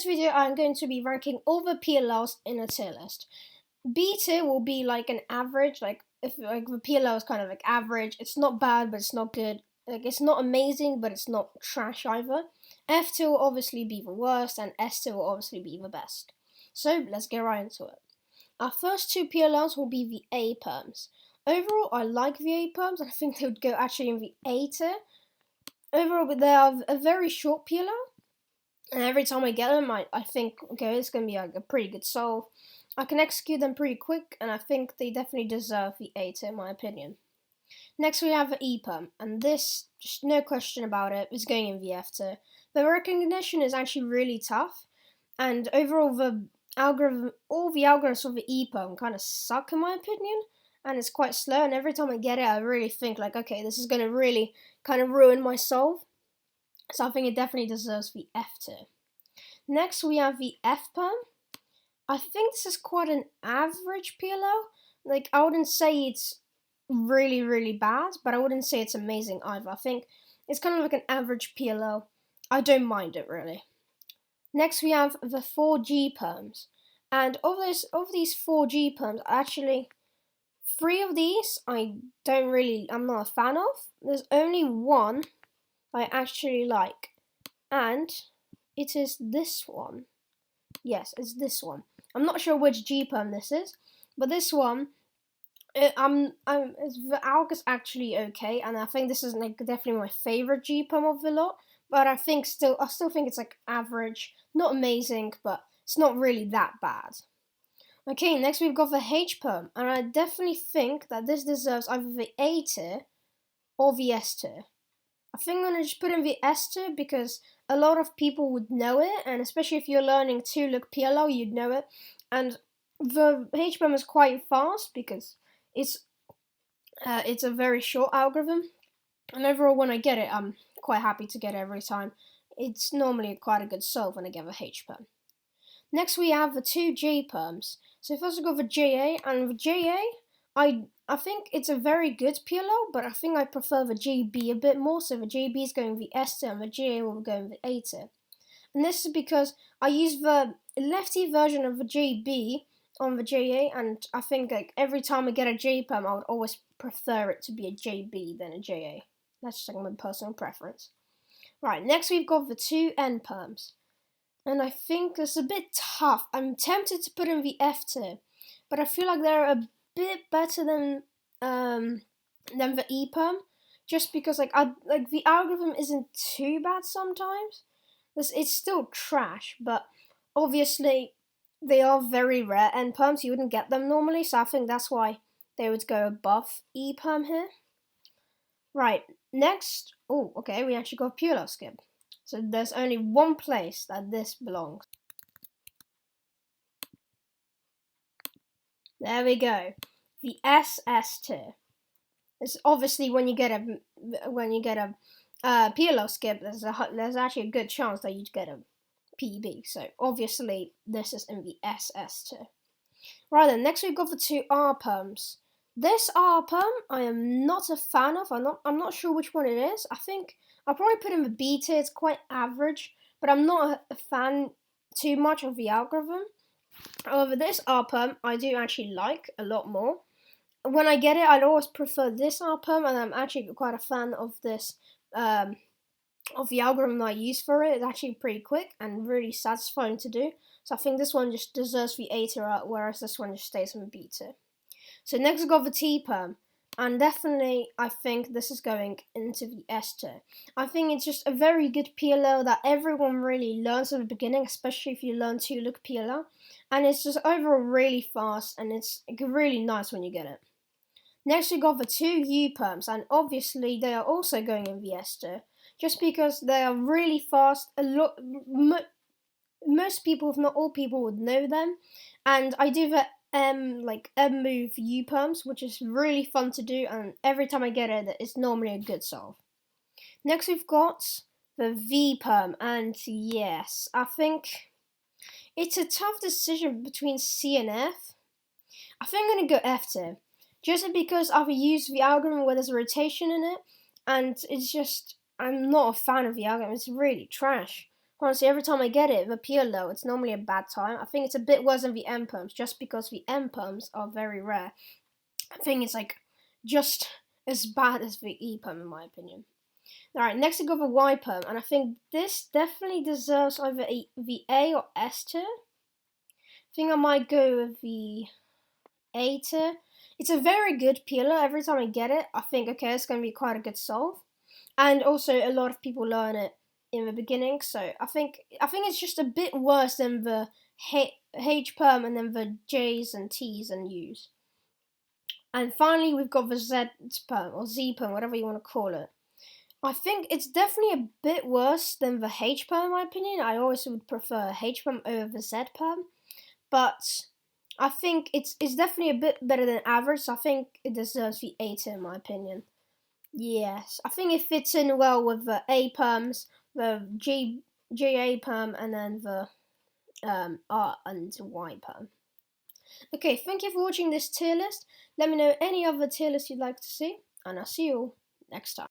video, I'm going to be ranking all the PLLs in a tier list. B tier will be like an average, like if like the PLL is kind of like average. It's not bad, but it's not good. Like it's not amazing, but it's not trash either. F tier will obviously be the worst, and S tier will obviously be the best. So let's get right into it. Our first two PLLs will be the A perms. Overall, I like the A perms. I think they would go actually in the A tier. Overall, but they are a very short PLL. And every time I get them, I think, okay, it's going to be like a pretty good solve. I can execute them pretty quick, and I think they definitely deserve the A tier in my opinion. Next we have the E-perm, and this, just no question about it, is going in the F tier. The recognition is actually really tough, and overall all the algorithms of the E-perm kind of suck in my opinion, and it's quite slow, and every time I get it, I really think like, okay, this is going to really kind of ruin my solve. So I think it definitely deserves the F tier. Next we have the F perm. I think this is quite an average PLL. Like I wouldn't say it's really, really bad, but I wouldn't say it's amazing either. I think it's kind of like an average PLL. I don't mind it really. Next we have the 4G perms. And of these 4G perms, actually 3 of these I'm not a fan of. There's only one I actually like, and it is this one. Yes, it's this one. I'm not sure which G perm this is, but this one, the alg is actually okay, and I think this is like definitely my favorite G perm of the lot. But I still think it's like average, not amazing, but it's not really that bad. Okay, next we've got the H perm, and I definitely think that this deserves either the A tier or the S tier. I think I'm going to just put in the S tier because a lot of people would know it, and especially if you're learning 2-look PLL, you'd know it. And the HBM is quite fast because it's a very short algorithm, and overall when I get it, I'm quite happy to get it every time. It's normally quite a good solve when I get the HPerm. Next we have the two J perms. So first we got the JA, and the JA, I think it's a very good PLL, but I think I prefer the JB a bit more. So the JB is going with the S tier, and the JA will go with the A tier. And this is because I use the lefty version of the JB on the JA, and I think like every time I get a J perm, I would always prefer it to be a JB than a JA. That's just like my personal preference. Right, next we've got the two N perms. And I think it's a bit tough. I'm tempted to put in the F tier, but I feel like they're a bit better than the E perm, just because like the algorithm isn't too bad sometimes. It's still trash, but obviously they are very rare N perms. You wouldn't get them normally, so I think that's why they would go above E perm here. Right, next. Oh, okay, we actually got PLL skip. So there's only one place that this belongs. There we go. The SS tier. It's obviously when you get a PLL skip, there's actually a good chance that you'd get a PB. So obviously this is in the SS tier. Right then, next we've got the two R perms. This R perm I am not a fan of. I'm not sure which one it is. I think I'll probably put in the B tier. It's quite average, but I'm not a fan too much of the algorithm. However, this R perm I do actually like a lot more. When I get it, I'd always prefer this R perm, and I'm actually quite a fan of this of the algorithm that I use for it. It's actually pretty quick and really satisfying to do. So I think this one just deserves the A tier, whereas this one just stays in the B tier. So next we've got the T perm, and definitely I think this is going into the S tier. I think it's just a very good PLL that everyone really learns at the beginning, especially if you learn 2-look PLL, and it's just overall really fast, and it's really nice when you get it. Next we got the two U perms, and obviously they are also going in the S tier, just because they are really fast. Most people, if not all people, would know them, and I do the M-move U perms, which is really fun to do, and every time I get it, it's normally a good solve. Next we've got the V perm, and yes, I think it's a tough decision between C and F. I think I'm going to go F tier, just because I've used the algorithm where there's a rotation in it, and it's just, I'm not a fan of the algorithm. It's really trash. Honestly, every time I get it, the PLL, it's normally a bad time. I think it's a bit worse than the M perms, just because the M perms are very rare. I think it's like just as bad as the E perm in my opinion. Alright, next we got the Y perm, and I think this definitely deserves either the A or S tier. I think I might go with the A tier. It's a very good peeler. Every time I get it, I think, okay, it's going to be quite a good solve. And also, a lot of people learn it in the beginning, so I think it's just a bit worse than the H perm and then the J's and T's and U's. And finally, we've got the Z perm or Z perm, whatever you want to call it. I think it's definitely a bit worse than the H perm, in my opinion. I always would prefer H perm over the Z perm, but I think it's definitely a bit better than average. So I think it deserves the A tier, in my opinion. Yes, I think it fits in well with the A perms, the GA perm, and then the R and Y perm. Okay, thank you for watching this tier list. Let me know any other tier list you'd like to see, and I'll see you all next time.